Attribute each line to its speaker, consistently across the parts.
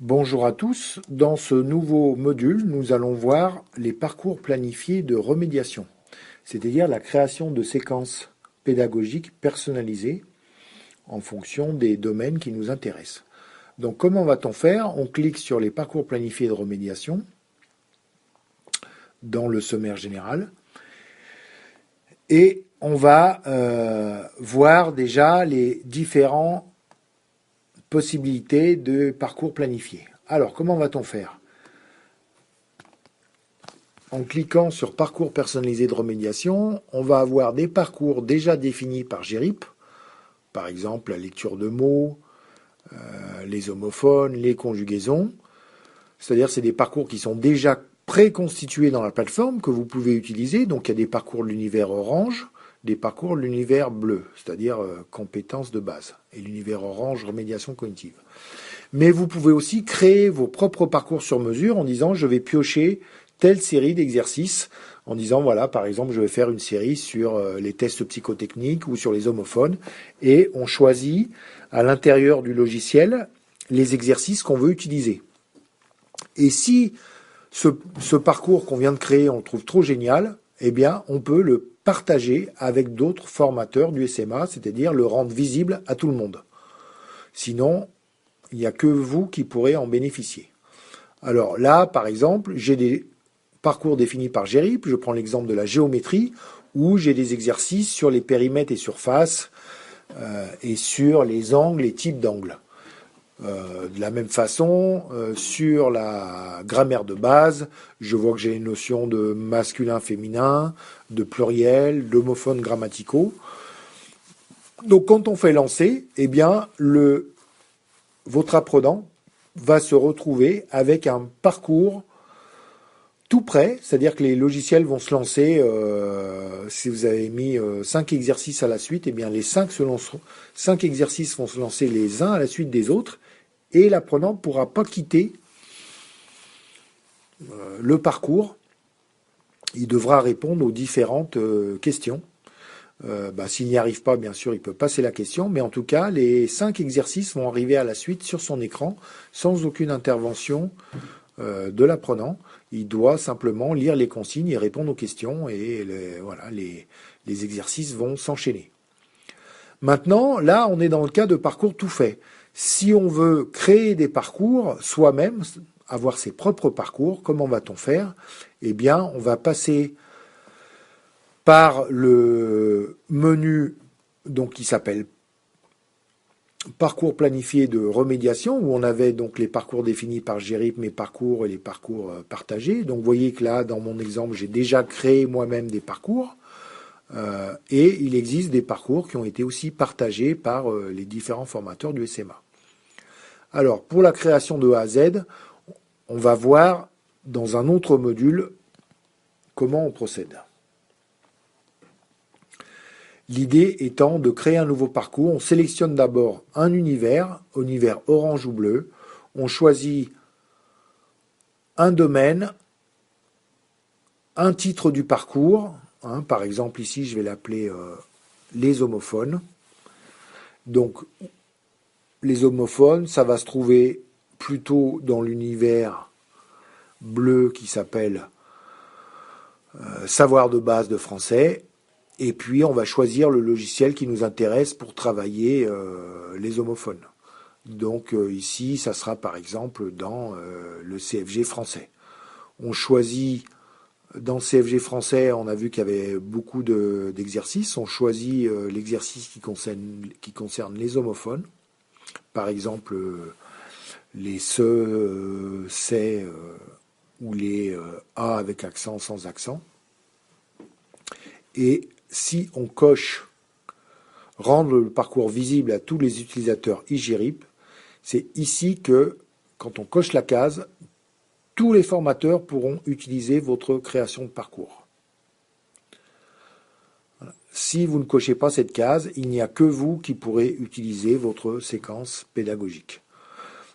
Speaker 1: Bonjour à tous. Dans ce nouveau module, nous allons voir les parcours planifiés de remédiation, c'est-à-dire la création de séquences pédagogiques personnalisées en fonction des domaines qui nous intéressent. Donc comment va-t-on faire? On clique sur les parcours planifiés de remédiation dans le sommaire général et on va voir déjà les différentes possibilités de parcours planifiés. Alors comment va-t-on faire? En cliquant sur parcours personnalisé de remédiation, on va avoir des parcours déjà définis par GRIP, par exemple la lecture de mots, les homophones, les conjugaisons. C'est-à-dire c'est des parcours qui sont déjà préconstitués dans la plateforme que vous pouvez utiliser. Donc il y a des parcours de l'univers orange, des parcours de l'univers bleu, c'est-à-dire compétences de base, et l'univers orange, remédiation cognitive. Mais vous pouvez aussi créer vos propres parcours sur mesure en disant je vais piocher telle série d'exercices, en disant voilà, par exemple, je vais faire une série sur les tests psychotechniques ou sur les homophones, et on choisit à l'intérieur du logiciel les exercices qu'on veut utiliser. Et si ce parcours qu'on vient de créer, on le trouve trop génial, eh bien, on peut le partager avec d'autres formateurs du SMA, c'est-à-dire le rendre visible à tout le monde. Sinon, il n'y a que vous qui pourrez en bénéficier. Alors là, par exemple, j'ai des parcours définis par GRIP. Je prends l'exemple de la géométrie, où j'ai des exercices sur les périmètres et surfaces et sur les angles et types d'angles. De la même façon, sur la grammaire de base, je vois que j'ai les notions de masculin, féminin, de pluriel, d'homophones grammaticaux. Donc quand on fait lancer, eh bien, votre apprenant va se retrouver avec un parcours tout prêt, c'est-à-dire que les logiciels vont se lancer, si vous avez mis 5 exercices à la suite, eh bien les 5 exercices vont se lancer les uns à la suite des autres, et l'apprenant ne pourra pas quitter le parcours. Il devra répondre aux différentes questions. S'il n'y arrive pas, bien sûr, il peut passer la question, mais en tout cas, les 5 exercices vont arriver à la suite sur son écran, sans aucune intervention de l'apprenant. Il doit simplement lire les consignes et répondre aux questions, et les exercices vont s'enchaîner. Maintenant, là, on est dans le cas de parcours tout fait. Si on veut créer des parcours soi-même, avoir ses propres parcours, comment va-t-on faire? Eh bien, on va passer par le menu donc qui s'appelle parcours planifié de remédiation, où on avait donc les parcours définis par GRIP, mes parcours et les parcours partagés. Donc vous voyez que là, dans mon exemple, j'ai déjà créé moi-même des parcours. Et il existe des parcours qui ont été aussi partagés par les différents formateurs du SMA. Alors, pour la création de A à Z, on va voir dans un autre module comment on procède. L'idée étant de créer un nouveau parcours. On sélectionne d'abord un univers orange ou bleu. On choisit un domaine, un titre du parcours. Par exemple, ici, je vais l'appeler les homophones. Donc, les homophones, ça va se trouver plutôt dans l'univers bleu qui s'appelle savoir de base de français. Et puis, on va choisir le logiciel qui nous intéresse pour travailler les homophones. Donc ici, ça sera par exemple dans le CFG français. On choisit, dans le CFG français, on a vu qu'il y avait beaucoup d'exercices. On choisit l'exercice qui concerne les homophones. Par exemple, les se, c'est ou les A avec accent, sans accent. Et si on coche rendre le parcours visible à tous les utilisateurs IGRIP, c'est ici que, quand on coche la case, tous les formateurs pourront utiliser votre création de parcours. Voilà. Si vous ne cochez pas cette case, il n'y a que vous qui pourrez utiliser votre séquence pédagogique.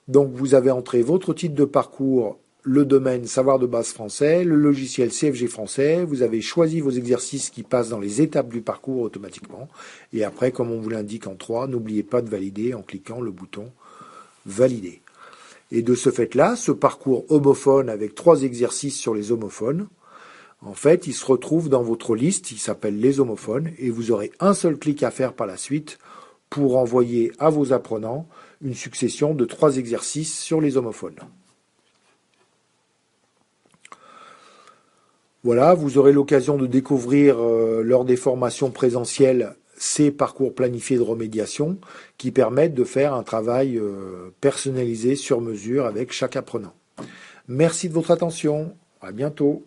Speaker 1: Donc vous avez entré votre titre de parcours, le domaine savoir de base français, le logiciel CFG français, vous avez choisi vos exercices qui passent dans les étapes du parcours automatiquement. Et après, comme on vous l'indique en 3, n'oubliez pas de valider en cliquant le bouton valider. Et de ce fait-là, ce parcours homophone avec 3 exercices sur les homophones, en fait, il se retrouve dans votre liste, il s'appelle les homophones, et vous aurez un seul clic à faire par la suite pour envoyer à vos apprenants une succession de 3 exercices sur les homophones. Voilà, vous aurez l'occasion de découvrir lors des formations présentielles ces parcours planifiés de remédiation qui permettent de faire un travail personnalisé sur mesure avec chaque apprenant. Merci de votre attention, à bientôt.